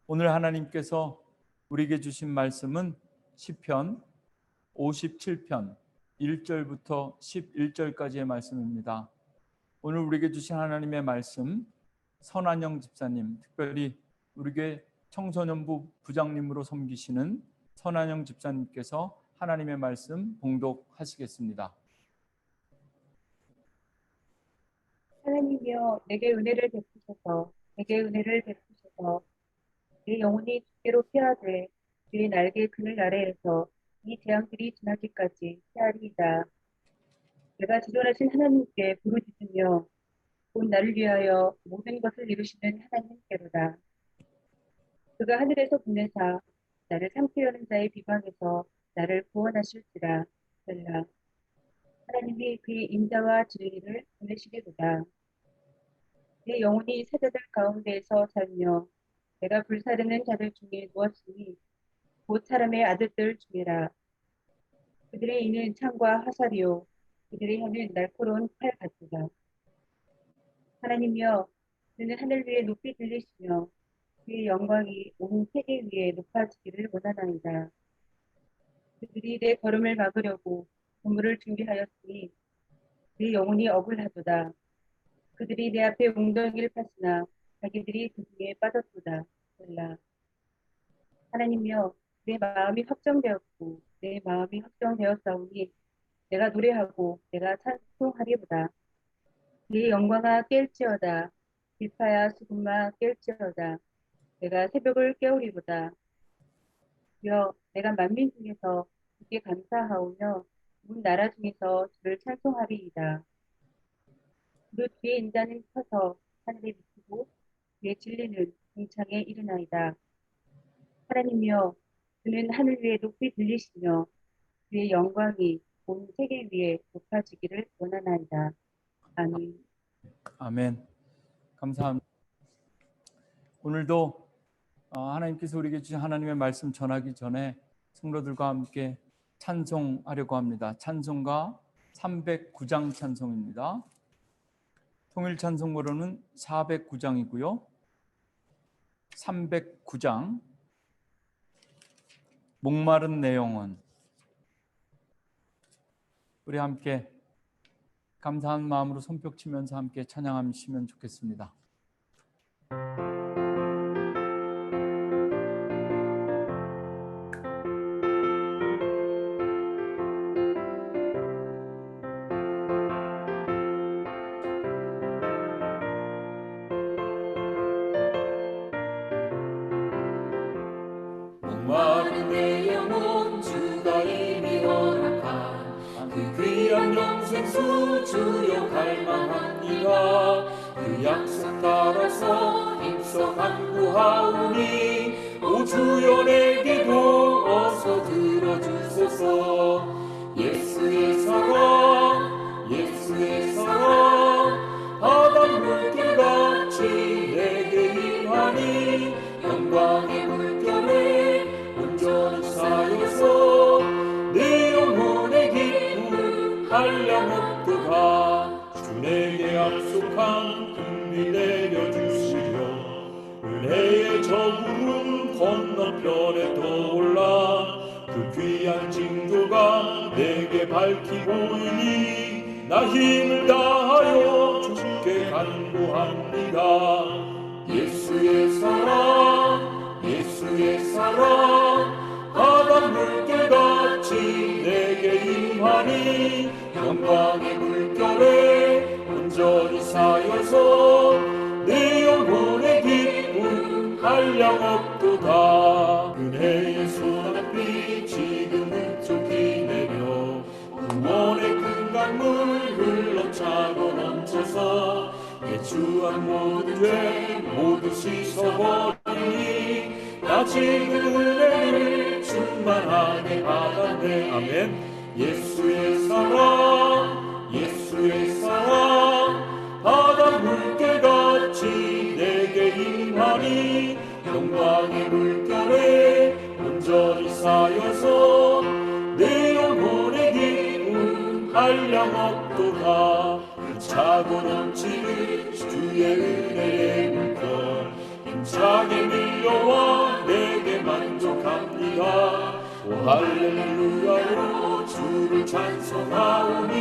오늘 하나님께서 우리에게 주신 말씀은 시편 57편 1절부터 11절까지의 말씀입니다. 오늘 우리에게 주신 하나님의 말씀, 선한영 집사님, 특별히 우리 교회 청소년부 부장님으로 섬기시는 선한영 집사님께서 하나님의 말씀 봉독하시겠습니다. 하나님이여, 내게 은혜를 베푸소서. 내 영혼이 주께로 피하되 주의 날개 그늘 아래에서 이 재앙들이 지나기까지 피하리이다. 내가 지존하신 하나님께 부르짖으며 곧 나를 위하여 모든 것을 이루시는 하나님께로다. 그가 하늘에서 보내사 나를 삼키려는 자의 비방에서 나를 구원하실지라. 셀라. 하나님이 그의 인자와 진리를 보내시리로다. 내 영혼이 사자들 가운데에서 살며 내가 불사르는 자들 중에 누웠으니 곧 사람의 아들들 중이라. 그들의 이는 창과 화살이요 그들의 혀는 날카로운 칼 같으라. 하나님이여, 그는 하늘 위에 높이 들리시며 그의 영광이 온 세계 위에 높아지기를 원하나이다. 그들이 내 걸음을 막으려고 보물을 준비하였으니 내 영혼이 억울하도다. 그들이 내 앞에 웅덩이를 팠으나 자기들이 그 중에 빠졌도다. 셀라. 하나님이여, 내 마음이 확정되었사오니 내가 노래하고 내가 찬송하리로다. 네 영광아 깰지어다. 비파야 수금아 깰지어다. 내가 새벽을 깨우리로다. 여, 내가 만민 중에서 주께 감사하오며 온 나라 중에서 주를 찬송하리이다. 그 주의 인자는 커서 하늘에 미치고 그의 진리는 궁창에 이르나이다. 하나님이여, 그는 하늘 위에 높이 들리시며 그의 영광이 온 세계 위에 높아지기를 원하나이다. 아멘. 아멘. 감사합니다. 오늘도 하나님께서 우리에게 주신 하나님의 말씀 전하기 전에 성도들과 함께 찬송하려고 합니다. 찬송가 309장 찬송입니다. 통일 찬송으로는 409장이고요. 309장 목마른 내 영혼. 우리 함께 감사한 마음으로 손뼉 치면서 함께 찬양하시면 좋겠습니다. 목마른 내 영혼 주가 이미 허락한 그 귀한 영생수 주여 갈망합니다. 그 약속 따라서 힘써 간구하오니 오 주여 내게도 어서 들어주소서. 예수의 사랑 바다 물결같이 내게 임하니 영광의 물결에 온전히 쌓여서 내 영혼의 기쁨 한량없도다. 주 내게 약속한 긍휼 내려주시려 은혜의 저 구름 건너편에 떠올라 그 귀한 징조가 내게 밝히고 있니 나 힘을 다하여 주께 간구합니다. 예수의 사랑 바다 물결같이 내게 임하니 영광의 물결에 온전히 쌓여서 내 영혼의 기쁨 한량없도다. 은혜의 소낙비 지금은 쫓기 내려 구원의 큰 강물 흘러차고 넘쳐서 내 주한 모든 죄 모두 씻어버리니 나 지금 은혜를 충만하게 받았네. 아멘. 예수의 사랑 바다 물결같이 내게 임하니 영광의 물결에 온전히 쌓여서 내 영혼의 기쁨 한량없도다. 그 차고 넘치는 주의 은혜의 물결 힘차게 밀려와 내게 만족합니다. 오 할렐루야로 주를 찬송하오니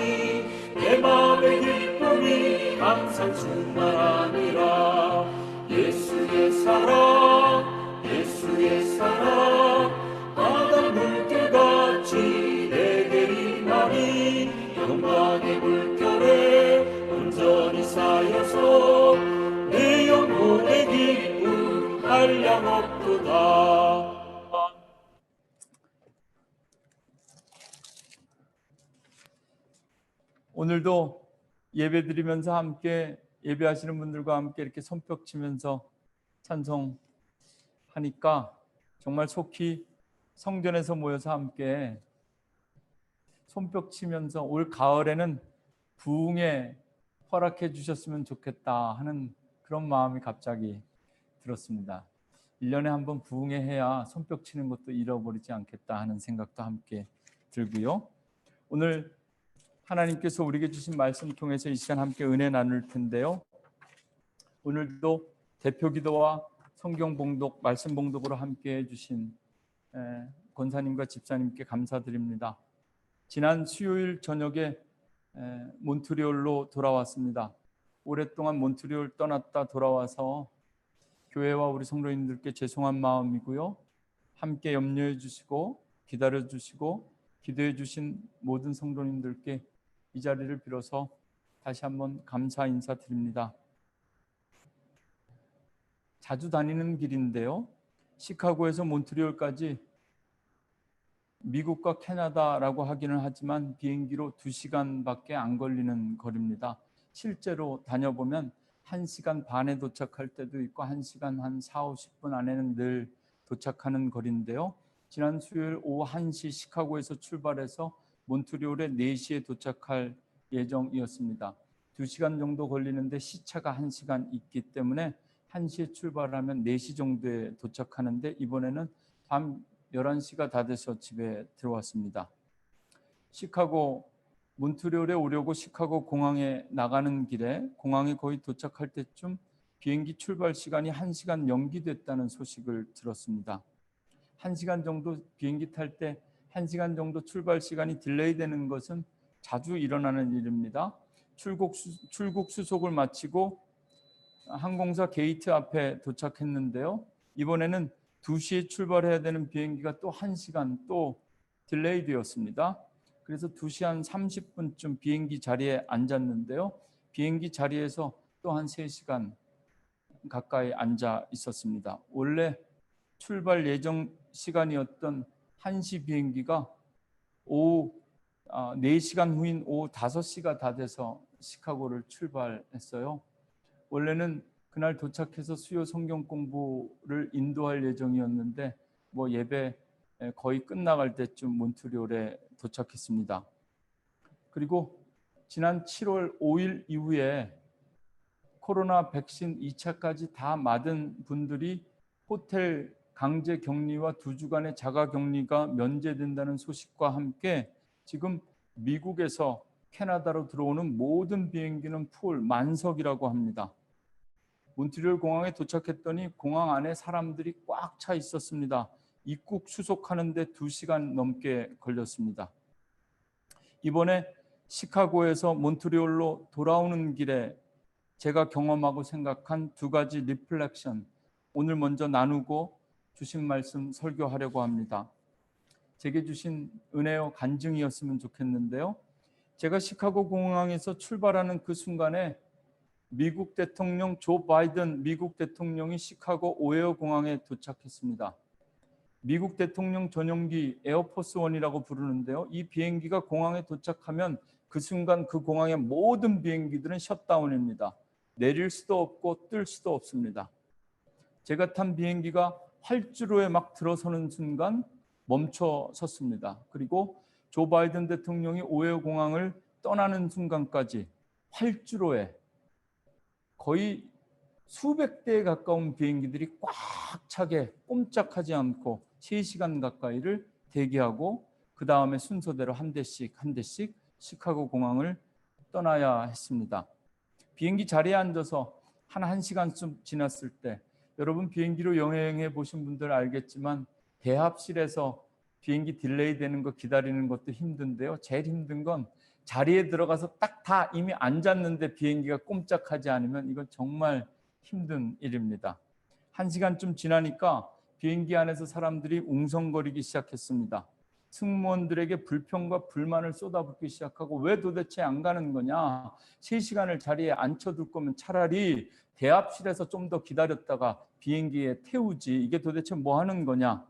내 맘의 기쁨이 항상 충만하니라. 예수의 사랑 예수의 사랑 바다 물결같이 내게 임하니 영광의 물결에 온전히 쌓여서 내 영혼의 기쁨 한량없도다. 오늘도 예배드리면서 함께 예배하시는 분들과 함께 이렇게 손뼉 치면서 찬송하니까 정말 속히 성전에서 모여서 함께 손뼉 치면서 올 가을에는 부흥에 허락해 주셨으면 좋겠다 하는 그런 마음이 갑자기 들었습니다. 1년에 한 번 부흥회 해야 손뼉 치는 것도 잃어버리지 않겠다 하는 생각도 함께 들고요. 오늘 하나님께서 우리에게 주신 말씀 통해서 이 시간 함께 은혜 나눌 텐데요. 오늘도 대표 기도와 성경 봉독, 말씀 봉독으로 함께 해주신 권사님과 집사님께 감사드립니다. 지난 수요일 저녁에 몬트리올로 돌아왔습니다. 오랫동안 몬트리올 떠났다 돌아와서 교회와 우리 성도님들께 죄송한 마음이고요. 함께 염려해 주시고 기다려 주시고 기도해 주신 모든 성도님들께 이 자리를 빌어서 다시 한번 감사 인사드립니다. 자주 다니는 길인데요. 시카고에서 몬트리올까지 미국과 캐나다라고 하기는 하지만 비행기로 2시간밖에 안 걸리는 거리입니다. 실제로 다녀보면 1시간 반에 도착할 때도 있고 1시간 한 4, 50분 안에는 늘 도착하는 거리인데요. 지난 수요일 오후 1시 시카고에서 출발해서 몬트리올에 4시에 도착할 예정이었습니다. 2시간 정도 걸리는데 시차가 1시간 있기 때문에 1시에 출발하면 4시 정도에 도착하는데 이번에는 밤 11시가 다 돼서 집에 들어왔습니다. 시카고 몬트리올에 오려고 시카고 공항에 나가는 길에 공항에 거의 도착할 때쯤 비행기 출발 시간이 1시간 연기됐다는 소식을 들었습니다. 1시간 정도 비행기 탈 때 1시간 정도 출발 시간이 딜레이 되는 것은 자주 일어나는 일입니다. 출국 수속을 마치고 항공사 게이트 앞에 도착했는데요. 이번에는 2시에 출발해야 되는 비행기가 또 1시간 또 딜레이 되었습니다. 그래서 2시 한 30분쯤 비행기 자리에 앉았는데요. 비행기 자리에서 또 한 3시간 가까이 앉아 있었습니다. 원래 출발 예정 시간이었던 1시 비행기가 오후 4시간 후인 오후 5시가 다 돼서 시카고를 출발했어요. 원래는 그날 도착해서 수요 성경 공부를 인도할 예정이었는데 예배 거의 끝나갈 때쯤 몬트리올에 도착했습니다. 그리고 지난 7월 5일 이후에 코로나 백신 2차까지 다 맞은 분들이 호텔 강제 격리와 2주간의 자가 격리가 면제된다는 소식과 함께 지금 미국에서 캐나다로 들어오는 모든 비행기는 풀 만석이라고 합니다. 몬트리올 공항에 도착했더니 공항 안에 사람들이 꽉 차 있었습니다. 입국 수속하는데 2시간 넘게 걸렸습니다. 이번에 시카고에서 몬트리올로 돌아오는 길에 제가 경험하고 생각한 2가지 리플렉션, 오늘 먼저 나누고 주신 말씀 설교하려고 합니다. 제게 주신 은혜요 간증이었으면 좋겠는데요. 제가 시카고 공항에서 출발하는 그 순간에 미국 대통령 조 바이든 미국 대통령이 시카고 오헤어 공항에 도착했습니다. 미국 대통령 전용기 에어포스 원이라고 부르는데요. 이 비행기가 공항에 도착하면 그 순간 그 공항의 모든 비행기들은 셧다운입니다. 내릴 수도 없고 뜰 수도 없습니다. 제가 탄 비행기가 활주로에 막 들어서는 순간 멈춰 섰습니다. 그리고 조 바이든 대통령이 오헤어 공항을 떠나는 순간까지 활주로에 거의 수백 대에 가까운 비행기들이 꽉 차게 꼼짝하지 않고 3시간 가까이를 대기하고 그 다음에 순서대로 한 대씩 시카고 공항을 떠나야 했습니다. 비행기 자리에 앉아서 한 1시간쯤 지났을 때 여러분 비행기로 여행해 보신 분들 알겠지만 대합실에서 비행기 딜레이 되는 거 기다리는 것도 힘든데요. 제일 힘든 건 자리에 들어가서 딱 다 이미 앉았는데 비행기가 꼼짝하지 않으면 이건 정말 힘든 일입니다. 1시간쯤 지나니까 비행기 안에서 사람들이 웅성거리기 시작했습니다. 승무원들에게 불평과 불만을 쏟아붓기 시작하고 왜 도대체 안 가는 거냐? 3시간을 자리에 앉혀둘 거면 차라리 대합실에서 좀 더 기다렸다가 비행기에 태우지. 이게 도대체 뭐 하는 거냐?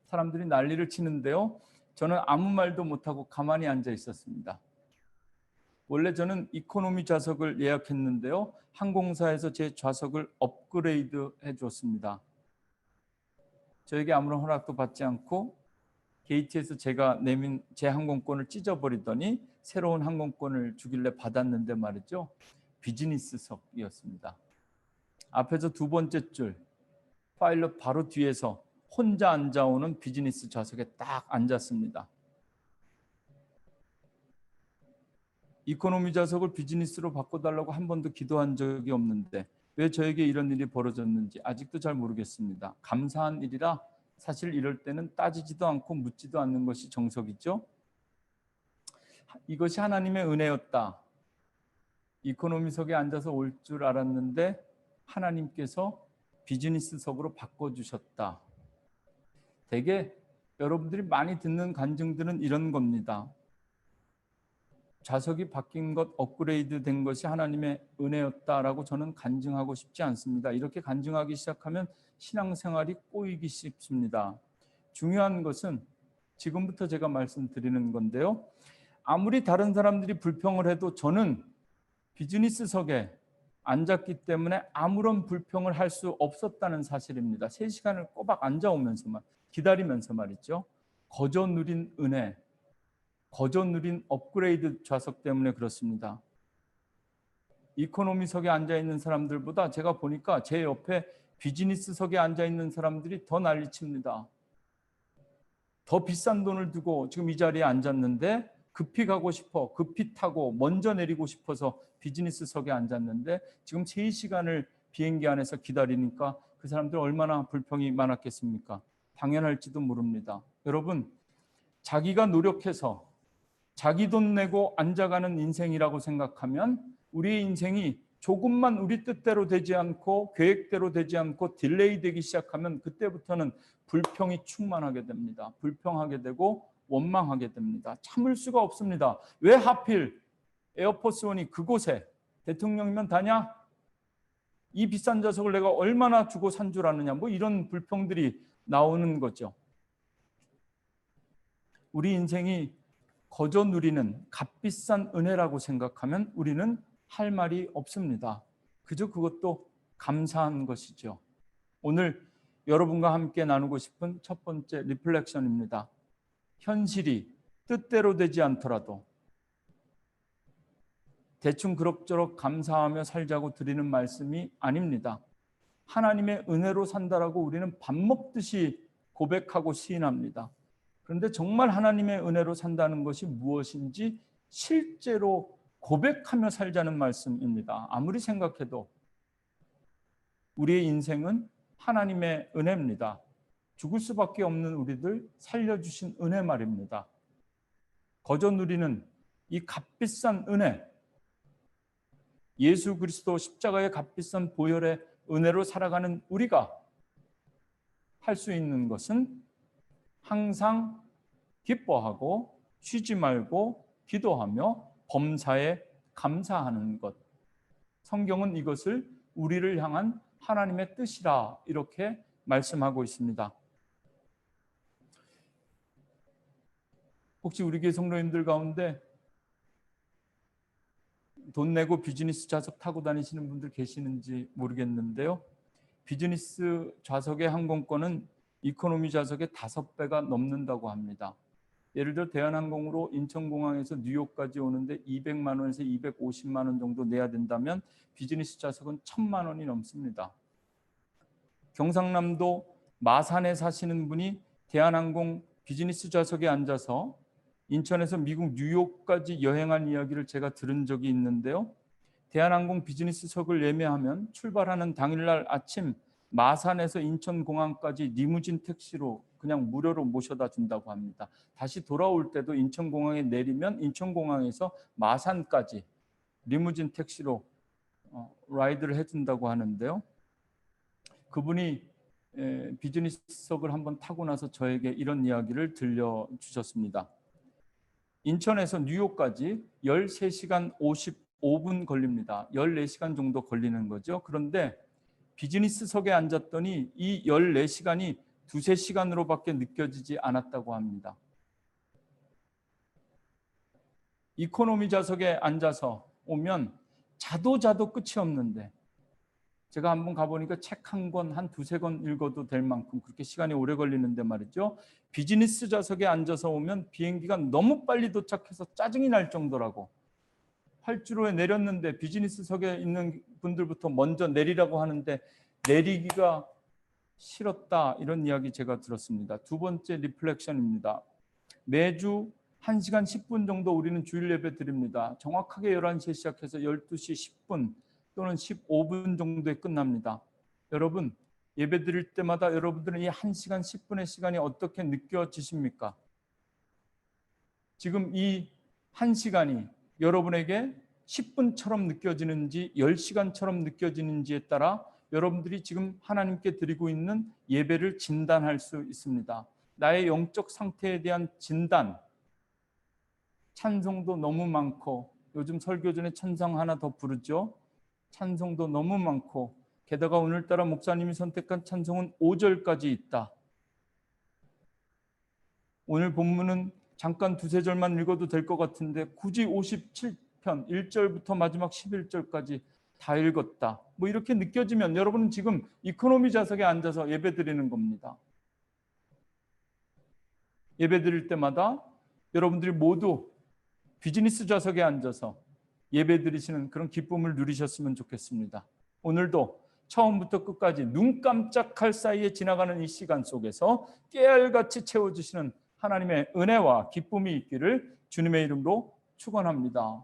사람들이 난리를 치는데요. 저는 아무 말도 못하고 가만히 앉아 있었습니다. 원래 저는 이코노미 좌석을 예약했는데요. 항공사에서 제 좌석을 업그레이드 해줬습니다. 저에게 아무런 허락도 받지 않고 게이트에서 제가 내민 제 항공권을 찢어버리더니 새로운 항공권을 주길래 받았는데 말이죠. 비즈니스석이었습니다. 앞에서 2번째 줄, 파일럿 바로 뒤에서 혼자 앉아오는 비즈니스 좌석에 딱 앉았습니다. 이코노미 좌석을 비즈니스로 바꿔달라고 한 번도 기도한 적이 없는데 왜 저에게 이런 일이 벌어졌는지 아직도 잘 모르겠습니다. 감사한 일이라 사실 이럴 때는 따지지도 않고 묻지도 않는 것이 정석이죠. 이것이 하나님의 은혜였다. 이코노미석에 앉아서 올 줄 알았는데 하나님께서 비즈니스석으로 바꿔주셨다. 대개 여러분들이 많이 듣는 간증들은 이런 겁니다. 좌석이 바뀐 것, 업그레이드 된 것이 하나님의 은혜였다라고 저는 간증하고 싶지 않습니다. 이렇게 간증하기 시작하면 신앙생활이 꼬이기 쉽습니다. 중요한 것은 지금부터 제가 말씀드리는 건데요. 아무리 다른 사람들이 불평을 해도 저는 비즈니스석에 앉았기 때문에 아무런 불평을 할 수 없었다는 사실입니다. 3시간을 꼬박 앉아오면서만 기다리면서 말이죠. 거저 누린 은혜, 거저 누린 업그레이드 좌석 때문에 그렇습니다. 이코노미석에 앉아있는 사람들보다 제가 보니까 제 옆에 비즈니스석에 앉아있는 사람들이 더 난리칩니다. 더 비싼 돈을 두고 지금 이 자리에 앉았는데 급히 가고 싶어, 급히 타고 먼저 내리고 싶어서 비즈니스석에 앉았는데 지금 3시간을 비행기 안에서 기다리니까 그 사람들 얼마나 불평이 많았겠습니까? 당연할지도 모릅니다. 여러분, 자기가 노력해서 자기 돈 내고 앉아가는 인생이라고 생각하면 우리의 인생이 조금만 우리 뜻대로 되지 않고 계획대로 되지 않고 딜레이 되기 시작하면 그때부터는 불평이 충만하게 됩니다. 불평하게 되고 원망하게 됩니다. 참을 수가 없습니다. 왜 하필 에어포스원이 그곳에 대통령이면 다냐? 이 비싼 좌석을 내가 얼마나 주고 산 줄 아느냐? 뭐 이런 불평들이 나오는 거죠. 우리 인생이 거저 누리는 값비싼 은혜라고 생각하면 우리는 할 말이 없습니다. 그저 그것도 감사한 것이죠. 오늘 여러분과 함께 나누고 싶은 첫 번째 리플렉션입니다. 현실이 뜻대로 되지 않더라도 대충 그럭저럭 감사하며 살자고 드리는 말씀이 아닙니다. 하나님의 은혜로 산다라고 우리는 밥 먹듯이 고백하고 시인합니다. 그런데 정말 하나님의 은혜로 산다는 것이 무엇인지 실제로 고백하며 살자는 말씀입니다. 아무리 생각해도 우리의 인생은 하나님의 은혜입니다. 죽을 수밖에 없는 우리들 살려주신 은혜 말입니다. 거저 누리는 이 값비싼 은혜, 예수 그리스도 십자가의 값비싼 보혈의 은혜로 살아가는 우리가 할 수 있는 것은 항상 기뻐하고 쉬지 말고 기도하며 범사에 감사하는 것. 성경은 이것을 우리를 향한 하나님의 뜻이라 이렇게 말씀하고 있습니다. 혹시 우리 교회 성도님들 가운데 돈 내고 비즈니스 좌석 타고 다니시는 분들 계시는지 모르겠는데요. 비즈니스 좌석의 항공권은 이코노미 좌석의 5배가 넘는다고 합니다. 예를 들어 대한항공으로 인천공항에서 뉴욕까지 오는데 200만 원에서 250만 원 정도 내야 된다면 비즈니스 좌석은 1000만 원이 넘습니다. 경상남도 마산에 사시는 분이 대한항공 비즈니스 좌석에 앉아서 인천에서 미국 뉴욕까지 여행한 이야기를 제가 들은 적이 있는데요. 대한항공 비즈니스석을 예매하면 출발하는 당일날 아침 마산에서 인천공항까지 리무진 택시로 그냥 무료로 모셔다 준다고 합니다. 다시 돌아올 때도 인천공항에 내리면 인천공항에서 마산까지 리무진 택시로 라이드를 해준다고 하는데요. 그분이 비즈니스석을 한번 타고 나서 저에게 이런 이야기를 들려주셨습니다. 인천에서 뉴욕까지 13시간 55분 걸립니다. 14시간 정도 걸리는 거죠. 그런데 비즈니스석에 앉았더니 이 14시간이 2-3시간으로밖에 느껴지지 않았다고 합니다. 이코노미 좌석에 앉아서 오면 자도 끝이 없는데 제가 한번 가보니까 책 한 권, 한 2-3권 읽어도 될 만큼 그렇게 시간이 오래 걸리는데 말이죠. 비즈니스 좌석에 앉아서 오면 비행기가 너무 빨리 도착해서 짜증이 날 정도라고. 활주로에 내렸는데 비즈니스석에 있는 분들부터 먼저 내리라고 하는데 내리기가 싫었다, 이런 이야기 제가 들었습니다. 두 번째 리플렉션입니다. 매주 1시간 10분 정도 우리는 주일 예배 드립니다. 정확하게 11시에 시작해서 12시 10분 또는 15분 정도에 끝납니다. 여러분, 예배 드릴 때마다 여러분들은 이 1시간 10분의 시간이 어떻게 느껴지십니까? 지금 이 1시간이 여러분에게 10분처럼 느껴지는지 10시간처럼 느껴지는지에 따라 여러분들이 지금 하나님께 드리고 있는 예배를 진단할 수 있습니다. 나의 영적 상태에 대한 진단. 찬송도 너무 많고, 요즘 설교 전에 찬송 하나 더 부르죠. 찬송도 너무 많고, 게다가 오늘따라 목사님이 선택한 찬송은 5절까지 있다. 오늘 본문은 잠깐 2-3절만 읽어도 될 것 같은데 굳이 57편 1절부터 마지막 11절까지 다 읽었다. 뭐 이렇게 느껴지면 여러분은 지금 이코노미 좌석에 앉아서 예배 드리는 겁니다. 예배 드릴 때마다 여러분들이 모두 비즈니스 좌석에 앉아서 예배 드리시는 그런 기쁨을 누리셨으면 좋겠습니다. 오늘도 처음부터 끝까지 눈 깜짝할 사이에 지나가는 이 시간 속에서 깨알같이 채워주시는 하나님의 은혜와 기쁨이 있기를 주님의 이름으로 축원합니다.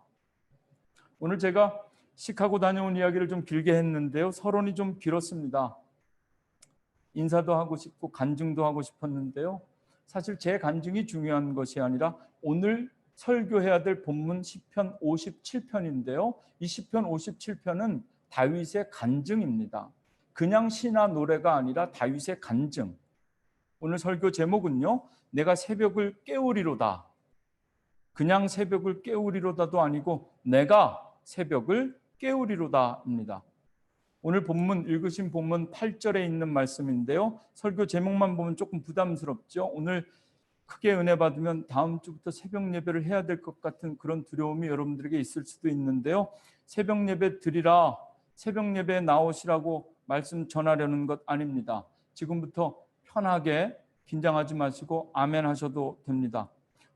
오늘 제가 시카고 다녀온 이야기를 좀 길게 했는데요. 서론이 좀 길었습니다. 인사도 하고 싶고 간증도 하고 싶었는데요. 사실 제 간증이 중요한 것이 아니라 오늘 설교해야 될 본문 시편 57편인데요. 이 시편 57편은 다윗의 간증입니다. 그냥 시나 노래가 아니라 다윗의 간증. 오늘 설교 제목은요, 내가 새벽을 깨우리로다. 그냥 새벽을 깨우리로다도 아니고 내가 새벽을 깨우리로다입니다. 오늘 본문 읽으신 본문 8절에 있는 말씀인데요. 설교 제목만 보면 조금 부담스럽죠. 오늘 크게 은혜 받으면 다음 주부터 새벽 예배를 해야 될 것 같은 그런 두려움이 여러분들에게 있을 수도 있는데요. 새벽 예배 드리라, 새벽 예배에 나오시라고 말씀 전하려는 것 아닙니다. 지금부터 편하게 긴장하지 마시고 아멘 하셔도 됩니다.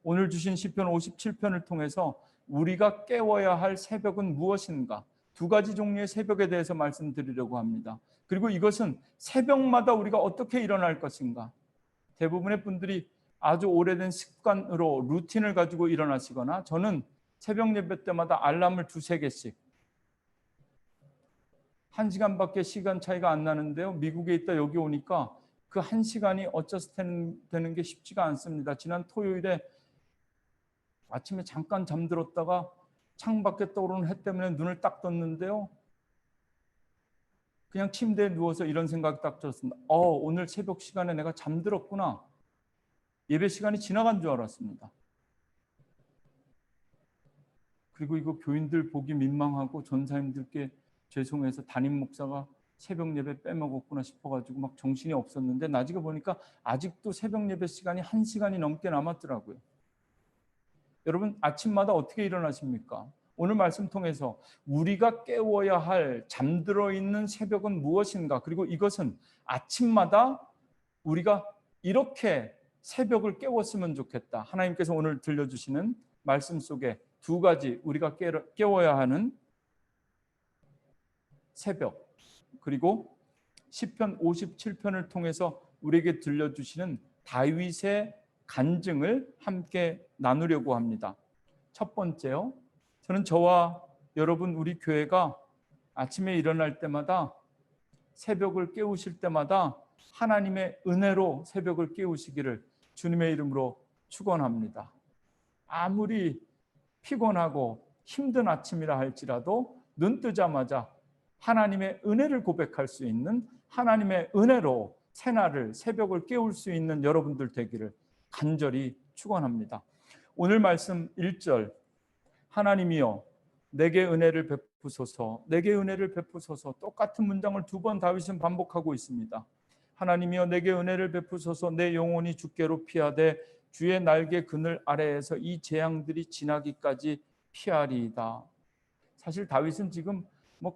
오늘 주신 시편 57편을 통해서 우리가 깨워야 할 새벽은 무엇인가? 2가지 종류의 새벽에 대해서 말씀드리려고 합니다. 그리고 이것은 새벽마다 우리가 어떻게 일어날 것인가? 대부분의 분들이 아주 오래된 습관으로 루틴을 가지고 일어나시거나, 저는 새벽 예배 때마다 알람을 2-3개씩, 1시간밖에 시간 차이가 안 나는데요. 미국에 있다 여기 오니까 그 1시간이 어쩌스 되는 게 쉽지가 않습니다. 지난 토요일에 아침에 잠깐 잠들었다가 창밖에 떠오르는 해 때문에 눈을 딱 떴는데요. 그냥 침대에 누워서 이런 생각이 딱 들었습니다. 오늘 새벽 시간에 내가 잠들었구나. 예배 시간이 지나간 줄 알았습니다. 그리고 이거 교인들 보기 민망하고 전사님들께 죄송해서 담임 목사가 새벽 예배 빼먹었구나 싶어가지고 막 정신이 없었는데, 나중에 보니까 아직도 새벽 예배 시간이 1시간이 넘게 남았더라고요. 여러분, 아침마다 어떻게 일어나십니까? 오늘 말씀 통해서 우리가 깨워야 할 잠들어 있는 새벽은 무엇인가? 그리고 이것은 아침마다 우리가 이렇게 새벽을 깨웠으면 좋겠다. 하나님께서 오늘 들려주시는 말씀 속에 2가지 우리가 깨워야 하는 새벽, 그리고 시편 57편을 통해서 우리에게 들려주시는 다윗의 간증을 함께 나누려고 합니다. 첫 번째요, 저는 저와 여러분, 우리 교회가 아침에 일어날 때마다, 새벽을 깨우실 때마다 하나님의 은혜로 새벽을 깨우시기를 주님의 이름으로 축원합니다. 아무리 피곤하고 힘든 아침이라 할지라도 눈 뜨자마자 하나님의 은혜를 고백할 수 있는, 하나님의 은혜로 새날을, 새벽을 깨울 수 있는 여러분들 되기를 간절히 축원합니다. 오늘 말씀 1절, 하나님이여 내게 은혜를 베푸소서, 내게 은혜를 베푸소서. 똑같은 문장을 2번 다윗은 반복하고 있습니다. 하나님이여 내게 은혜를 베푸소서. 내 영혼이 주께로 피하되 주의 날개 그늘 아래에서 이 재앙들이 지나기까지 피하리이다. 사실 다윗은 지금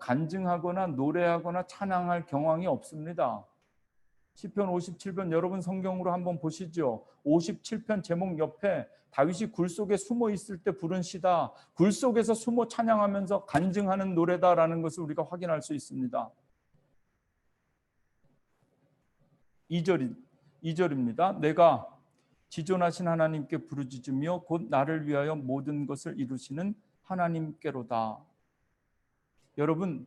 간증하거나 노래하거나 찬양할 경황이 없습니다. 시편 57편 여러분 성경으로 한번 보시죠. 57편 제목 옆에 다윗이 굴 속에 숨어 있을 때 부른 시다, 굴 속에서 숨어 찬양하면서 간증하는 노래다라는 것을 우리가 확인할 수 있습니다. 2절입니다. 내가 지존하신 하나님께 부르짖으며 곧 나를 위하여 모든 것을 이루시는 하나님께로다. 여러분은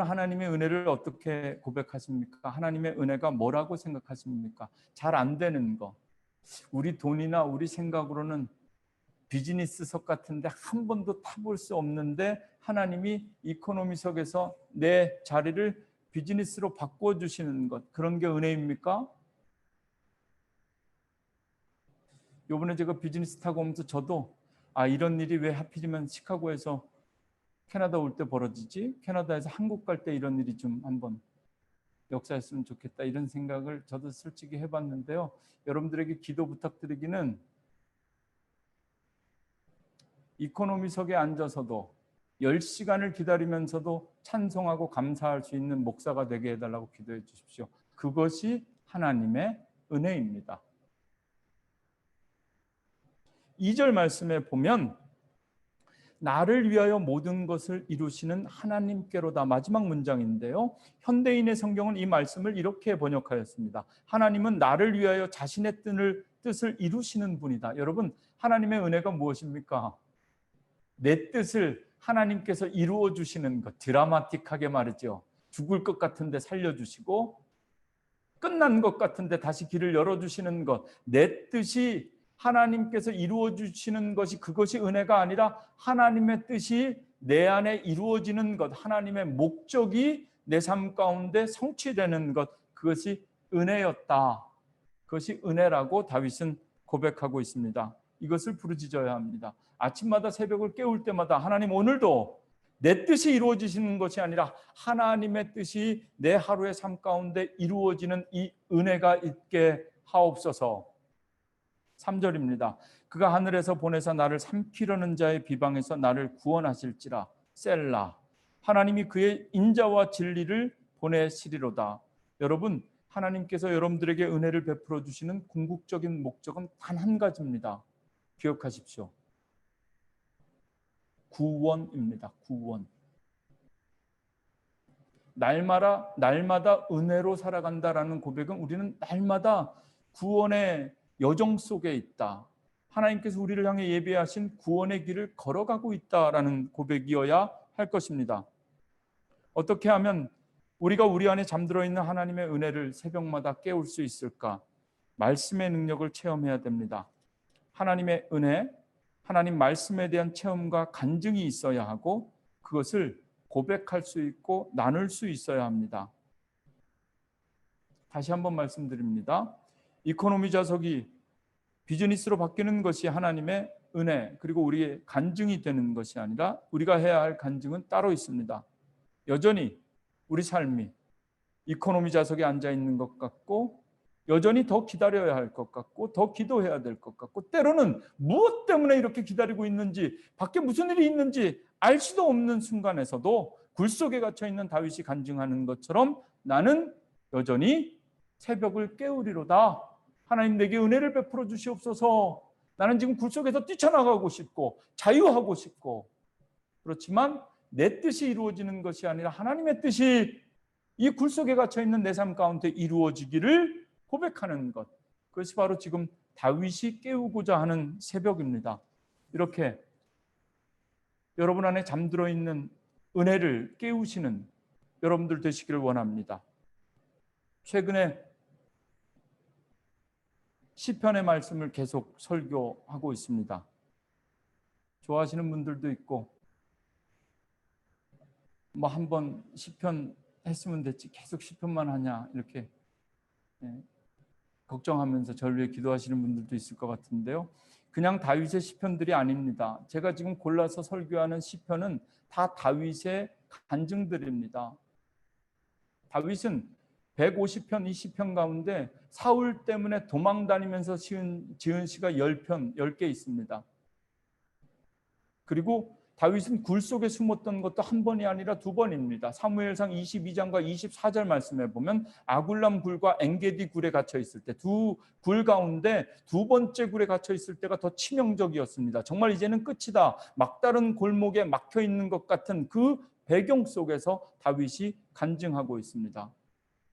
하나님의 은혜를 어떻게 고백하십니까? 하나님의 은혜가 뭐라고 생각하십니까? 잘 안 되는 거, 우리 돈이나 우리 생각으로는 비즈니스석 같은데 한 번도 타볼 수 없는데 하나님이 이코노미석에서 내 자리를 비즈니스로 바꿔주시는 것, 그런 게 은혜입니까? 요번에 제가 비즈니스 타고 오면서 저도 이런 일이 왜 하필이면 시카고에서 캐나다 올 때 벌어지지? 캐나다에서 한국 갈 때 이런 일이 좀 한번 역사했으면 좋겠다, 이런 생각을 저도 솔직히 해봤는데요. 여러분들에게 기도 부탁드리기는, 이코노미석에 앉아서도 10시간을 기다리면서도 찬송하고 감사할 수 있는 목사가 되게 해달라고 기도해 주십시오. 그것이 하나님의 은혜입니다. 2절 말씀에 보면 나를 위하여 모든 것을 이루시는 하나님께로다, 마지막 문장인데요. 현대인의 성경은 이 말씀을 이렇게 번역하였습니다. 하나님은 나를 위하여 자신의 뜻을 이루시는 분이다. 여러분, 하나님의 은혜가 무엇입니까? 내 뜻을 하나님께서 이루어 주시는 것. 드라마틱하게 말이죠. 죽을 것 같은데 살려주시고, 끝난 것 같은데 다시 길을 열어주시는 것. 내 뜻이 하나님께서 이루어 주시는 것이, 그것이 은혜가 아니라 하나님의 뜻이 내 안에 이루어지는 것, 하나님의 목적이 내 삶 가운데 성취되는 것, 그것이 은혜였다. 그것이 은혜라고 다윗은 고백하고 있습니다. 이것을 부르짖어야 합니다. 아침마다 새벽을 깨울 때마다 하나님, 오늘도 내 뜻이 이루어지시는 것이 아니라 하나님의 뜻이 내 하루의 삶 가운데 이루어지는 이 은혜가 있게 하옵소서. 3절입니다. 그가 하늘에서 보내사 나를 삼키려는 자의 비방에서 나를 구원하실지라. 셀라. 하나님이 그의 인자와 진리를 보내시리로다. 여러분, 하나님께서 여러분들에게 은혜를 베풀어 주시는 궁극적인 목적은 단 한 가지입니다. 기억하십시오. 구원입니다. 구원. 날마다 은혜로 살아간다라는 고백은, 우리는 날마다 구원의 여정 속에 있다, 하나님께서 우리를 향해 예비하신 구원의 길을 걸어가고 있다라는 고백이어야 할 것입니다. 어떻게 하면 우리가 우리 안에 잠들어 있는 하나님의 은혜를 새벽마다 깨울 수 있을까? 말씀의 능력을 체험해야 됩니다. 하나님의 은혜, 하나님 말씀에 대한 체험과 간증이 있어야 하고, 그것을 고백할 수 있고 나눌 수 있어야 합니다. 다시 한번 말씀드립니다. 이코노미 좌석이 비즈니스로 바뀌는 것이 하나님의 은혜, 그리고 우리의 간증이 되는 것이 아니라 우리가 해야 할 간증은 따로 있습니다. 여전히 우리 삶이 이코노미 좌석에 앉아 있는 것 같고, 여전히 더 기다려야 할 것 같고, 더 기도해야 될 것 같고, 때로는 무엇 때문에 이렇게 기다리고 있는지, 밖에 무슨 일이 있는지 알 수도 없는 순간에서도 굴 속에 갇혀 있는 다윗이 간증하는 것처럼 나는 여전히 새벽을 깨우리로다. 하나님, 내게 은혜를 베풀어 주시옵소서. 나는 지금 굴 속에서 뛰쳐나가고 싶고 자유하고 싶고, 그렇지만 내 뜻이 이루어지는 것이 아니라 하나님의 뜻이 이 굴 속에 갇혀 있는 내 삶 가운데 이루어지기를 고백하는 것, 그것이 바로 지금 다윗이 깨우고자 하는 새벽입니다. 이렇게 여러분 안에 잠들어 있는 은혜를 깨우시는 여러분들 되시기를 원합니다. 최근에 시편의 말씀을 계속 설교하고 있습니다. 좋아하시는 분들도 있고 뭐 한번 시편 했으면 됐지 계속 시편만 하냐 이렇게 걱정하면서 저를 위해 기도하시는 분들도 있을 것 같은데요. 그냥 다윗의 시편들이 아닙니다. 제가 지금 골라서 설교하는 시편은 다 다윗의 간증들입니다. 다윗은 150편 이 시편 가운데 사울 때문에 도망다니면서 지은 시가 10개 있습니다. 그리고 다윗은 굴 속에 숨었던 것도 한 번이 아니라 두 번입니다. 사무엘상 22장과 24절 말씀에 보면 아굴람 굴과 엔게디 굴에 갇혀 있을 때 두 굴 가운데 두 번째 굴에 갇혀 있을 때가 더 치명적이었습니다. 정말 이제는 끝이다. 막다른 골목에 막혀 있는 것 같은 그 배경 속에서 다윗이 간증하고 있습니다.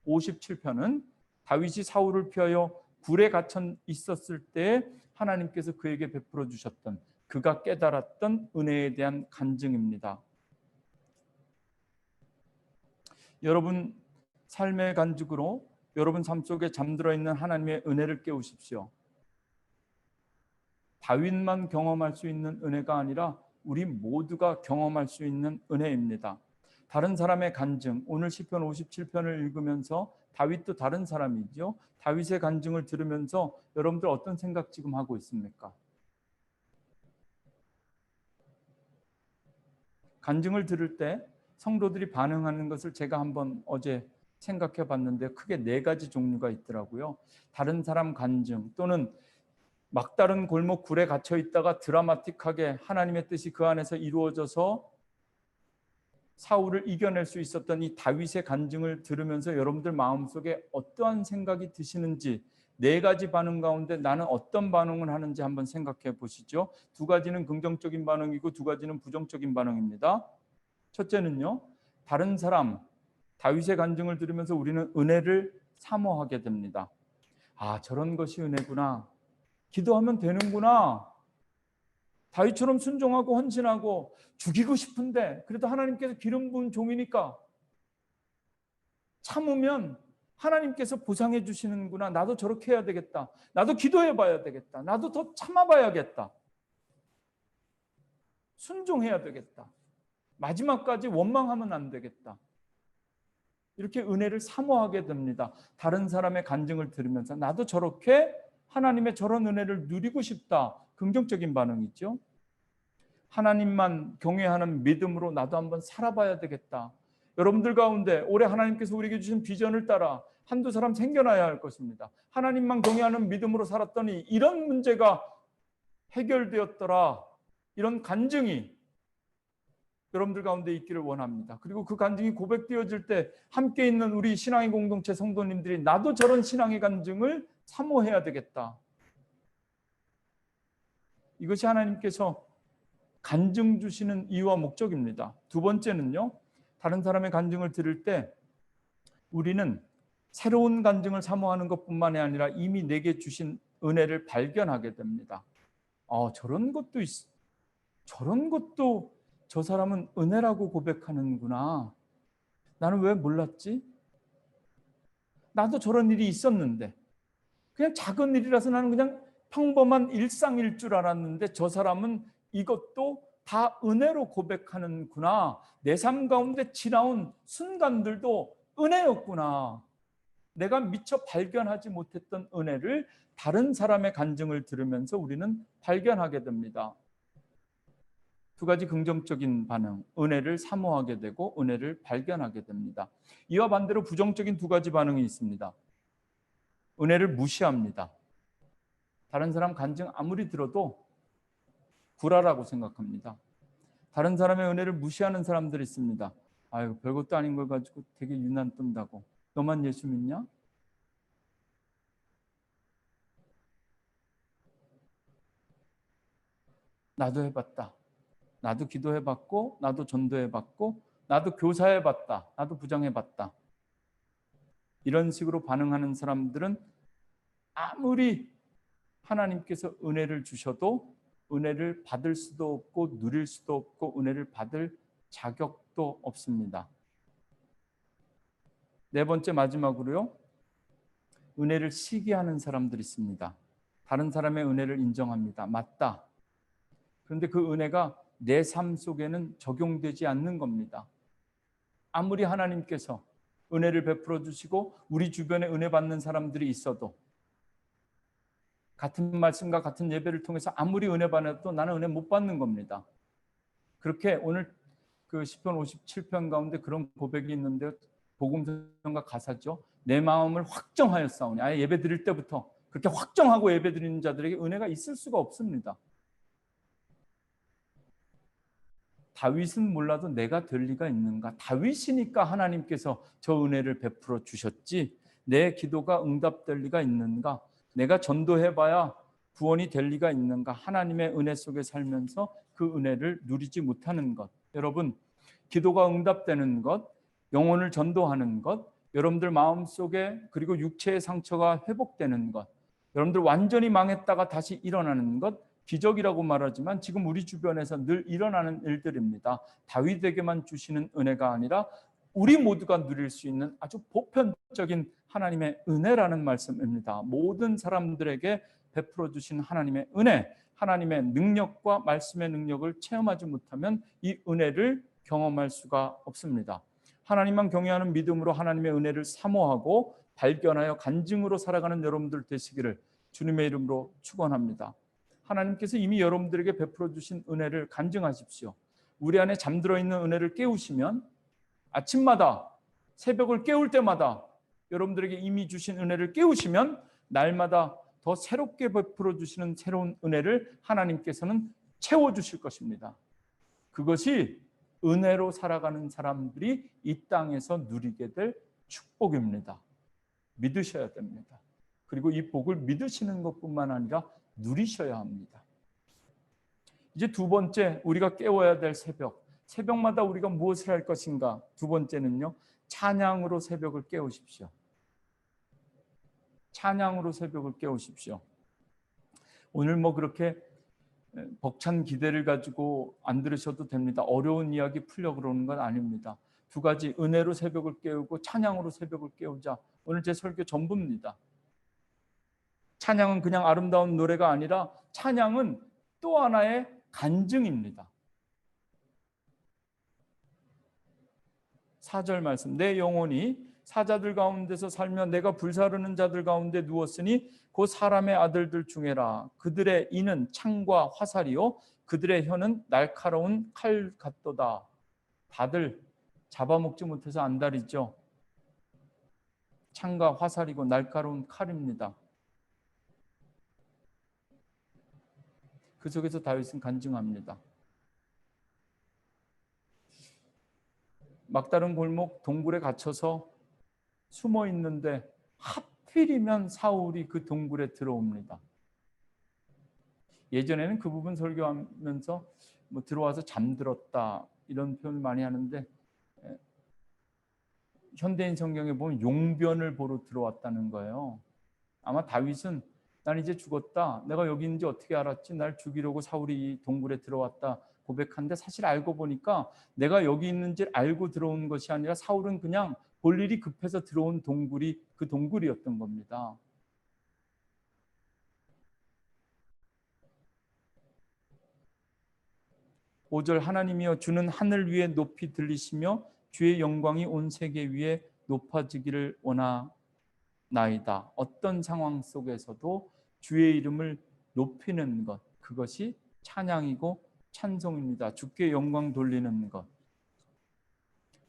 57편은 다윗이 사울을 피하여 굴에 갇혀 있었을 때 하나님께서 그에게 베풀어 주셨던 그가 깨달았던 은혜에 대한 간증입니다. 여러분 삶의 간증으로 여러분 삶 속에 잠들어 있는 하나님의 은혜를 깨우십시오. 다윗만 경험할 수 있는 은혜가 아니라 우리 모두가 경험할 수 있는 은혜입니다. 다른 사람의 간증, 오늘 시편 57편을 읽으면서 다윗도 다른 사람이죠. 다윗의 간증을 들으면서 여러분들 어떤 생각 지금 하고 있습니까? 간증을 들을 때 성도들이 반응하는 것을 제가 한번 어제 생각해 봤는데 크게 4가지 종류가 있더라고요. 다른 사람 간증 또는 막다른 골목 굴에 갇혀 있다가 드라마틱하게 하나님의 뜻이 그 안에서 이루어져서 사울을 이겨낼 수 있었던 이 다윗의 간증을 들으면서 여러분들 마음속에 어떠한 생각이 드시는지 4가지 반응 가운데 나는 어떤 반응을 하는지 한번 생각해 보시죠. 2가지는 긍정적인 반응이고 2가지는 부정적인 반응입니다. 첫째는요, 다른 사람 다윗의 간증을 들으면서 우리는 은혜를 사모하게 됩니다. 아, 저런 것이 은혜구나. 기도하면 되는구나. 다윗처럼 순종하고 헌신하고 죽이고 싶은데 그래도 하나님께서 기름 부은 종이니까 참으면 하나님께서 보상해 주시는구나. 나도 저렇게 해야 되겠다. 나도 기도해 봐야 되겠다. 나도 더 참아 봐야겠다. 순종해야 되겠다. 마지막까지 원망하면 안 되겠다. 이렇게 은혜를 사모하게 됩니다. 다른 사람의 간증을 들으면서 나도 저렇게 하나님의 저런 은혜를 누리고 싶다. 긍정적인 반응이죠. 하나님만 경외하는 믿음으로 나도 한번 살아봐야 되겠다. 여러분들 가운데 올해 하나님께서 우리에게 주신 비전을 따라 한두 사람 생겨나야 할 것입니다. 하나님만 경외하는 믿음으로 살았더니 이런 문제가 해결되었더라. 이런 간증이 여러분들 가운데 있기를 원합니다. 그리고 그 간증이 고백되어질 때 함께 있는 우리 신앙의 공동체 성도님들이 나도 저런 신앙의 간증을 사모해야 되겠다. 이것이 하나님께서 간증 주시는 이유와 목적입니다. 2번째는요. 다른 사람의 간증을 들을 때 우리는 새로운 간증을 사모하는 것뿐만이 아니라 이미 내게 주신 은혜를 발견하게 됩니다. 저런 것도 저 사람은 은혜라고 고백하는구나. 나는 왜 몰랐지? 나도 저런 일이 있었는데 그냥 작은 일이라서 나는 그냥 평범한 일상일 줄 알았는데 저 사람은 이것도 다 은혜로 고백하는구나. 내 삶 가운데 지나온 순간들도 은혜였구나. 내가 미처 발견하지 못했던 은혜를 다른 사람의 간증을 들으면서 우리는 발견하게 됩니다. 2가지 긍정적인 반응, 은혜를 사모하게 되고 은혜를 발견하게 됩니다. 이와 반대로 부정적인 2가지 반응이 있습니다. 은혜를 무시합니다. 다른 사람 간증 아무리 들어도 구라라고 생각합니다. 다른 사람의 은혜를 무시하는 사람들이 있습니다. 아유, 별것도 아닌 걸 가지고 되게 유난 뜬다고. 너만 예수 믿냐? 나도 해봤다. 나도 기도해봤고 나도 전도해봤고 나도 교사해봤다. 나도 부장해봤다. 이런 식으로 반응하는 사람들은 아무리 하나님께서 은혜를 주셔도 은혜를 받을 수도 없고 누릴 수도 없고 은혜를 받을 자격도 없습니다. 네 번째 마지막으로요. 은혜를 시기하는 사람들이 있습니다. 다른 사람의 은혜를 인정합니다. 맞다. 그런데 그 은혜가 내 삶 속에는 적용되지 않는 겁니다. 아무리 하나님께서 은혜를 베풀어 주시고 우리 주변에 은혜 받는 사람들이 있어도 같은 말씀과 같은 예배를 통해서 아무리 은혜 받아도 나는 은혜 못 받는 겁니다. 그렇게 오늘 그 시편 57편 가운데 그런 고백이 있는데 복음성가 가사죠. 내 마음을 확정하였사오니, 아예 예배 드릴 때부터 그렇게 확정하고 예배 드리는 자들에게 은혜가 있을 수가 없습니다. 다윗은 몰라도 내가 될 리가 있는가? 다윗이니까 하나님께서 저 은혜를 베풀어 주셨지 내 기도가 응답될 리가 있는가? 내가 전도해봐야 구원이 될 리가 있는가? 하나님의 은혜 속에 살면서 그 은혜를 누리지 못하는 것. 여러분, 기도가 응답되는 것, 영혼을 전도하는 것, 여러분들 마음속에 그리고 육체의 상처가 회복되는 것, 여러분들 완전히 망했다가 다시 일어나는 것, 기적이라고 말하지만 지금 우리 주변에서 늘 일어나는 일들입니다. 다윗에게만 주시는 은혜가 아니라 우리 모두가 누릴 수 있는 아주 보편적인 하나님의 은혜라는 말씀입니다. 모든 사람들에게 베풀어 주신 하나님의 은혜, 하나님의 능력과 말씀의 능력을 체험하지 못하면 이 은혜를 경험할 수가 없습니다. 하나님만 경외하는 믿음으로 하나님의 은혜를 사모하고 발견하여 간증으로 살아가는 여러분들 되시기를 주님의 이름으로 축원합니다. 하나님께서 이미 여러분들에게 베풀어 주신 은혜를 간증하십시오. 우리 안에 잠들어 있는 은혜를 깨우시면 아침마다 새벽을 깨울 때마다 여러분들에게 이미 주신 은혜를 깨우시면 날마다 더 새롭게 베풀어 주시는 새로운 은혜를 하나님께서는 채워주실 것입니다. 그것이 은혜로 살아가는 사람들이 이 땅에서 누리게 될 축복입니다. 믿으셔야 됩니다. 그리고 이 복을 믿으시는 것뿐만 아니라 누리셔야 합니다. 이제 두 번째, 우리가 깨워야 될 새벽. 새벽마다 우리가 무엇을 할 것인가? 두 번째는요, 찬양으로 새벽을 깨우십시오. 찬양으로 새벽을 깨우십시오. 오늘 뭐 그렇게 벅찬 기대를 가지고 안 들으셔도 됩니다. 어려운 이야기 풀려고 그러는 건 아닙니다. 두 가지, 은혜로 새벽을 깨우고 찬양으로 새벽을 깨우자. 오늘 제 설교 전부입니다. 찬양은 그냥 아름다운 노래가 아니라 찬양은 또 하나의 간증입니다. 4절 말씀, 내 영혼이 사자들 가운데서 살며 내가 불사르는 자들 가운데 누웠으니 곧 사람의 아들들 중에라. 그들의 이는 창과 화살이요 그들의 혀는 날카로운 칼 같도다. 다들 잡아먹지 못해서 안달이죠. 창과 화살이고 날카로운 칼입니다. 그 속에서 다윗은 간증합니다. 막다른 골목 동굴에 갇혀서 숨어 있는데 하필이면 사울이 그 동굴에 들어옵니다. 예전에는 그 부분 설교하면서 뭐 들어와서 잠들었다 이런 표현을 많이 하는데 현대인 성경에 보면 용변을 보러 들어왔다는 거예요. 아마 다윗은 난 이제 죽었다. 내가 여기 있는지 어떻게 알았지? 날 죽이려고 사울이 이 동굴에 들어왔다 고백한데 사실 알고 보니까 내가 여기 있는지 알고 들어온 것이 아니라 사울은 그냥 볼 일이 급해서 들어온 동굴이 그 동굴이었던 겁니다. (5절) 하나님이여 주는 하늘 위에 높이 들리시며 주의 영광이 온 세계 위에 높아지기를 원하나이다. 어떤 상황 속에서도 주의 이름을 높이는 것, 그것이 찬양이고 찬송입니다. 주께 영광 돌리는 것.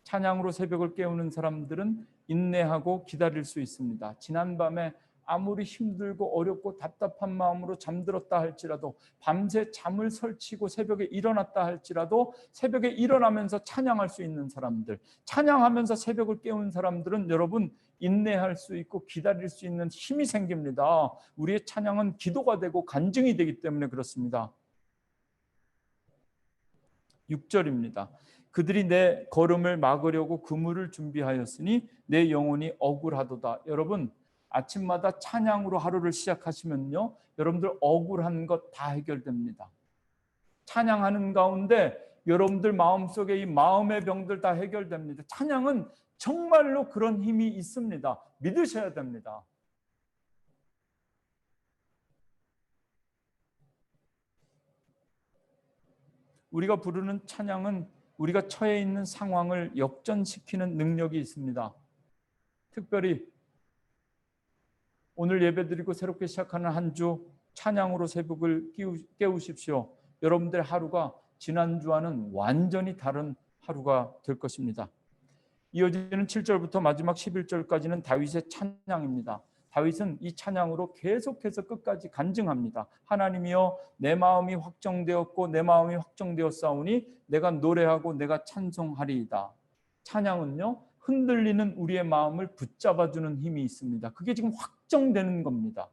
찬양으로 새벽을 깨우는 사람들은 인내하고 기다릴 수 있습니다. 지난밤에 아무리 힘들고 어렵고 답답한 마음으로 잠들었다 할지라도 밤새 잠을 설치고 새벽에 일어났다 할지라도 새벽에 일어나면서 찬양할 수 있는 사람들, 찬양하면서 새벽을 깨운 사람들은 여러분 인내할 수 있고 기다릴 수 있는 힘이 생깁니다. 우리의 찬양은 기도가 되고 간증이 되기 때문에 그렇습니다. 6절입니다. 그들이 내 걸음을 막으려고 그물을 준비하였으니 내 영혼이 억울하도다. 여러분 아침마다 찬양으로 하루를 시작하시면요 여러분들 억울한 것 다 해결됩니다. 찬양하는 가운데 여러분들 마음속에 이 마음의 병들 다 해결됩니다. 찬양은 정말로 그런 힘이 있습니다. 믿으셔야 됩니다. 우리가 부르는 찬양은 우리가 처해 있는 상황을 역전시키는 능력이 있습니다. 특별히 오늘 예배드리고 새롭게 시작하는 한 주 찬양으로 새벽을 깨우십시오. 여러분들의 하루가 지난주와는 완전히 다른 하루가 될 것입니다. 이어지는 7절부터 마지막 11절까지는 다윗의 찬양입니다. 다윗은 이 찬양으로 계속해서 끝까지 간증합니다. 하나님이여, 내 마음이 확정되었고 내 마음이 확정되었사오니 내가 노래하고 내가 찬송하리이다. 찬양은요, 흔들리는 우리의 마음을 붙잡아주는 힘이 있습니다. 그게 지금 확정되는 겁니다.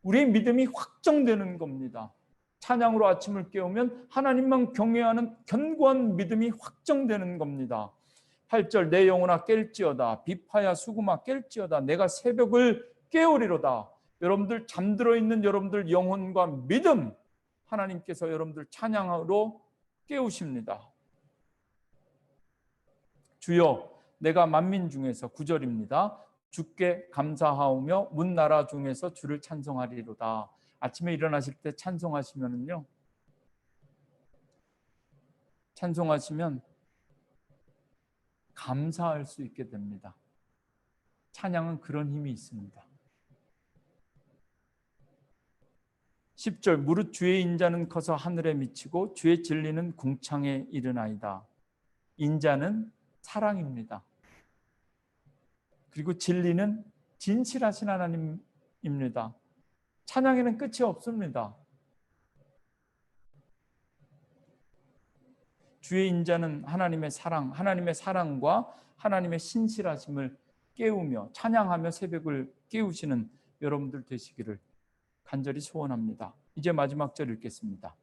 우리의 믿음이 확정되는 겁니다. 찬양으로 아침을 깨우면 하나님만 경외하는 견고한 믿음이 확정되는 겁니다. 8절, 내 영혼아 깰지어다, 비파야 수구마 깰지어다, 내가 새벽을 깨우리로다. 여러분들 잠들어 있는 여러분들 영혼과 믿음, 하나님께서 여러분들 찬양으로 깨우십니다. 주여, 내가 만민 중에서, 9절입니다. 주께 감사하오며 문 나라 중에서 주를 찬송하리로다. 아침에 일어나실 때 찬송하시면요, 찬송하시면 감사할 수 있게 됩니다. 찬양은 그런 힘이 있습니다. 10절, 무릇 주의 인자는 커서 하늘에 미치고 주의 진리는 궁창에 이르나이다. 인자는 사랑입니다. 그리고 진리는 진실하신 하나님입니다. 찬양에는 끝이 없습니다. 주의 인자는 하나님의 사랑, 하나님의 사랑과 하나님의 신실하심을 깨우며 찬양하며 새벽을 깨우시는 여러분들 되시기를 간절히 소원합니다. 이제 마지막 절 읽겠습니다.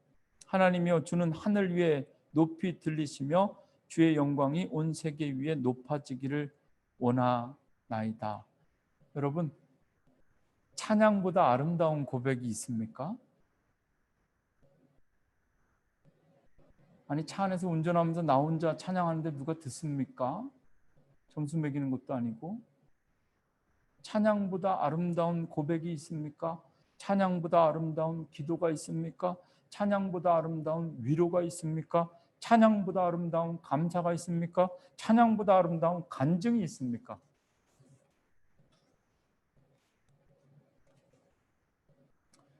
하나님이여, 주는 하늘 위에 높이 들리시며 주의 영광이 온 세계 위에 높아지기를 원하나이다. 여러분, 찬양보다 아름다운 고백이 있습니까? 아니, 차 안에서 운전하면서 나 혼자 찬양하는데 누가 듣습니까? 점수 매기는 것도 아니고. 찬양보다 아름다운 고백이 있습니까? 찬양보다 아름다운 기도가 있습니까? 찬양보다 아름다운 위로가 있습니까? 찬양보다 아름다운 감사가 있습니까? 찬양보다 아름다운 간증이 있습니까?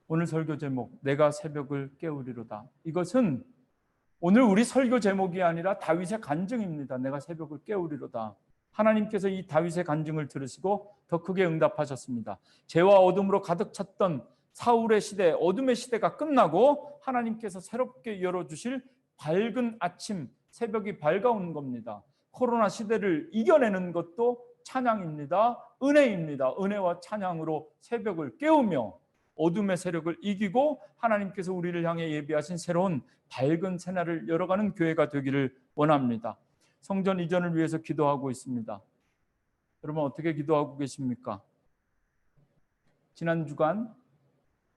오늘 설교 제목, 내가 새벽을 깨우리로다. 이것은 오늘 우리 설교 제목이 아니라 다윗의 간증입니다. 내가 새벽을 깨우리로다. 하나님께서 이 다윗의 간증을 들으시고 더 크게 응답하셨습니다. 죄와 어둠으로 가득 찼던 사울의 시대, 어둠의 시대가 끝나고 하나님께서 새롭게 열어주실 밝은 아침, 새벽이 밝아오는 겁니다. 코로나 시대를 이겨내는 것도 찬양입니다. 은혜입니다. 은혜와 찬양으로 새벽을 깨우며 어둠의 세력을 이기고 하나님께서 우리를 향해 예비하신 새로운 밝은 새날을 열어가는 교회가 되기를 원합니다. 성전 이전을 위해서 기도하고 있습니다. 여러분, 어떻게 기도하고 계십니까? 지난 주간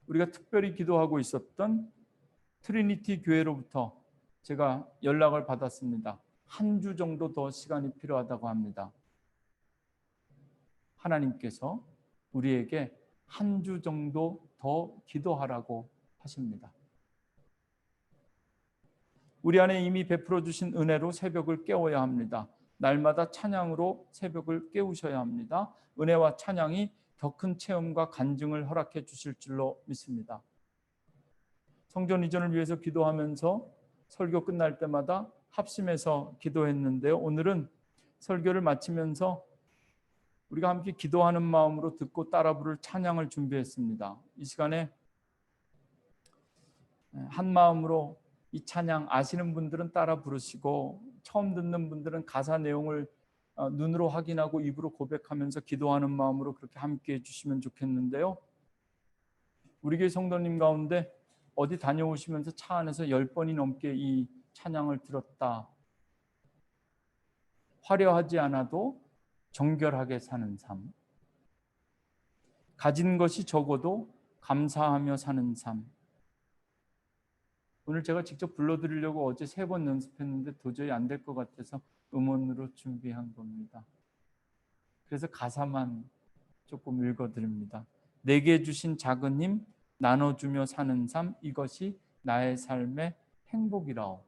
우리가 특별히 기도하고 있었던 트리니티 교회로부터 제가 연락을 받았습니다. 한 주 정도 더 시간이 필요하다고 합니다. 하나님께서 우리에게 한 주 정도 더 기도하라고 하십니다. 우리 안에 이미 베풀어 주신 은혜로 새벽을 깨워야 합니다. 날마다 찬양으로 새벽을 깨우셔야 합니다. 은혜와 찬양이 더 큰 체험과 간증을 허락해 주실 줄로 믿습니다. 성전 이전을 위해서 기도하면서 설교 끝날 때마다 합심해서 기도했는데요. 오늘은 설교를 마치면서 우리가 함께 기도하는 마음으로 듣고 따라 부를 찬양을 준비했습니다. 이 시간에 한 마음으로 이 찬양 아시는 분들은 따라 부르시고 처음 듣는 분들은 가사 내용을 눈으로 확인하고 입으로 고백하면서 기도하는 마음으로 그렇게 함께 해주시면 좋겠는데요. 우리 교회 성도님 가운데 어디 다녀오시면서 차 안에서 10번이 넘게 이 찬양을 들었다. 화려하지 않아도 정결하게 사는 삶, 가진 것이 적어도 감사하며 사는 삶, 오늘 제가 직접 불러드리려고 어제 3번 연습했는데 도저히 안 될 것 같아서 음원으로 준비한 겁니다. 그래서 가사만 조금 읽어드립니다. 내게 주신 작은 힘 나눠주며 사는 삶, 이것이 나의 삶의 행복이라오.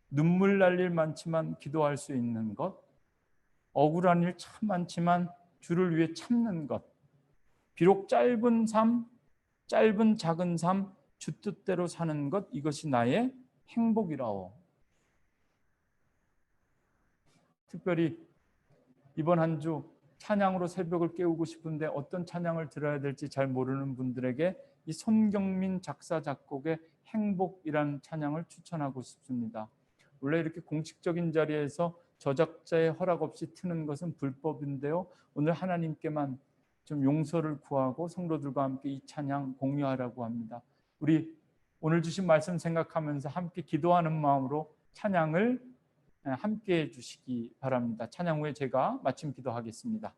눈물 날 일 많지만 기도할 수 있는 것, 억울한 일 참 많지만 주를 위해 참는 것, 비록 짧은 삶, 짧은 작은 삶, 주 뜻대로 사는 것, 이것이 나의 행복이라오. 특별히 이번 한 주 찬양으로 새벽을 깨우고 싶은데 어떤 찬양을 들어야 될지 잘 모르는 분들에게 이 손경민 작사 작곡의 행복이라는 찬양을 추천하고 싶습니다. 원래 이렇게 공식적인 자리에서 저작자의 허락 없이 트는 것은 불법인데요, 오늘 하나님께만 좀 용서를 구하고 성도들과 함께 이 찬양 공유하라고 합니다. 우리 오늘 주신 말씀 생각하면서 함께 기도하는 마음으로 찬양을 함께 해주시기 바랍니다. 찬양 후에 제가 마침 기도하겠습니다.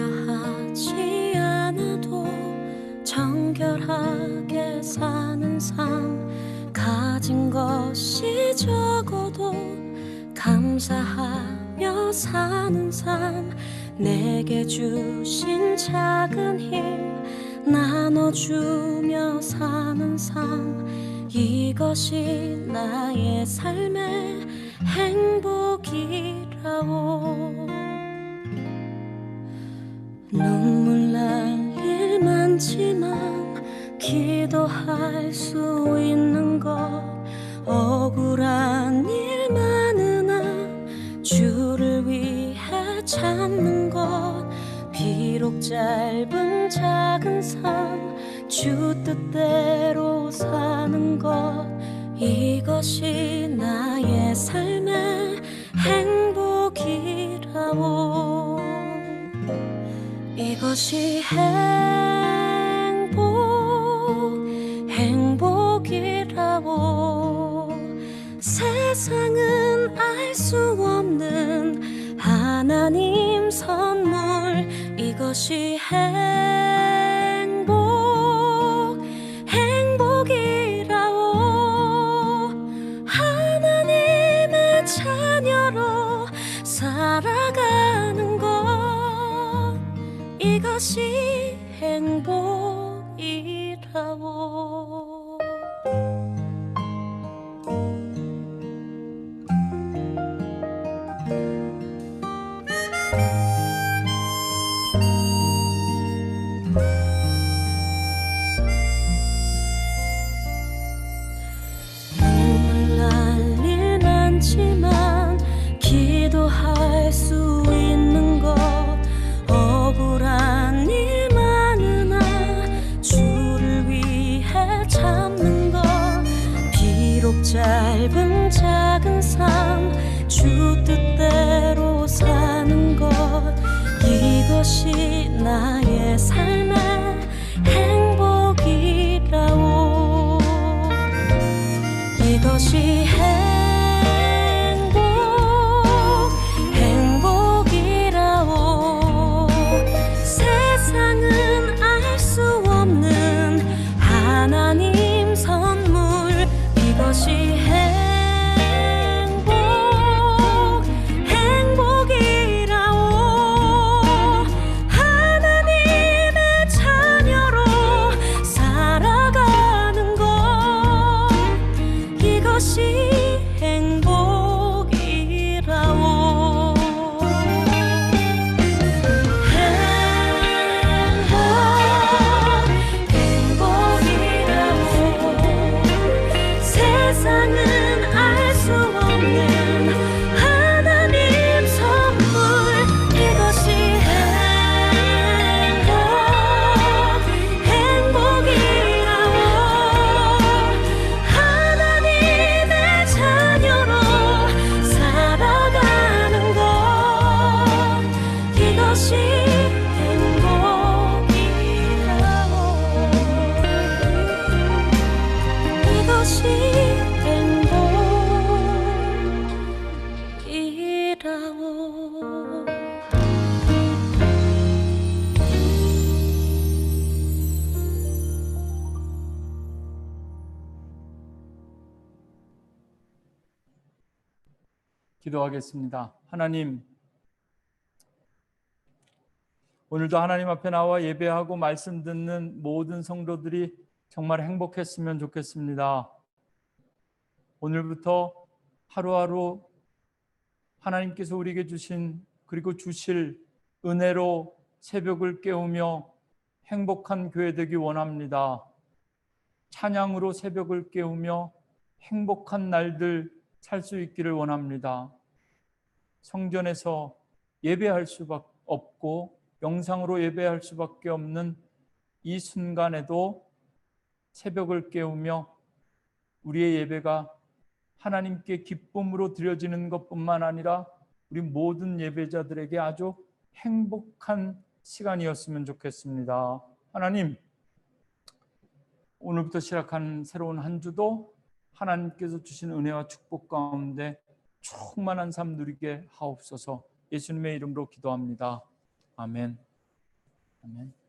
화려하지 않아도 정결하게 사는 삶, 가진 것이 적어도 감사하며 사는 삶, 내게 주신 작은 힘 나눠주며 사는 삶, 이것이 나의 삶의 행복이라오. 눈물 날 일 많지만 기도할 수 있는 것, 억울한 일 많으나 주를 위해 참는 것, 비록 짧은 작은 삶 주 뜻대로 사는 것, 이것이 나의 삶의 행복이라오. 이것이 행복이라고. 세상은 알 수 없는 하나님 선물, 이것이 행복이라고. 하나님의 자녀로 살아가는 것, 이것이 행복이라고. 눈물 날 일 많지만 기도할 수 있는 것, 억울한 일 많으나 주를 위해 참는 것, 비록 짧은 작은 삶 주 뜻대로 사는 것, 이것이 나의 삶의 행복이라오. 이것이 행복이라오. 세상은 알 수 없는 하나님 선물, 이것이 행복이라오. 하나님의 자녀로 살아가는 것, 이것이 행복이라오. 행복이라오. 세상은 기도하겠습니다. 하나님, 오늘도 하나님 앞에 나와 예배하고 말씀 듣는 모든 성도들이 정말 행복했으면 좋겠습니다. 오늘부터 하루하루 하나님께서 우리에게 주신 그리고 주실 은혜로 새벽을 깨우며 행복한 교회 되기 원합니다. 찬양으로 새벽을 깨우며 행복한 날들 살 수 있기를 원합니다. 성전에서 예배할 수밖에 없고 영상으로 예배할 수밖에 없는 이 순간에도 새벽을 깨우며 우리의 예배가 하나님께 기쁨으로 드려지는 것뿐만 아니라 우리 모든 예배자들에게 아주 행복한 시간이었으면 좋겠습니다. 하나님, 오늘부터 시작한 새로운 한 주도 하나님께서 주신 은혜와 축복 가운데 충만한 삶 누리게 하옵소서. 예수님의 이름으로 기도합니다. 아멘. 아멘.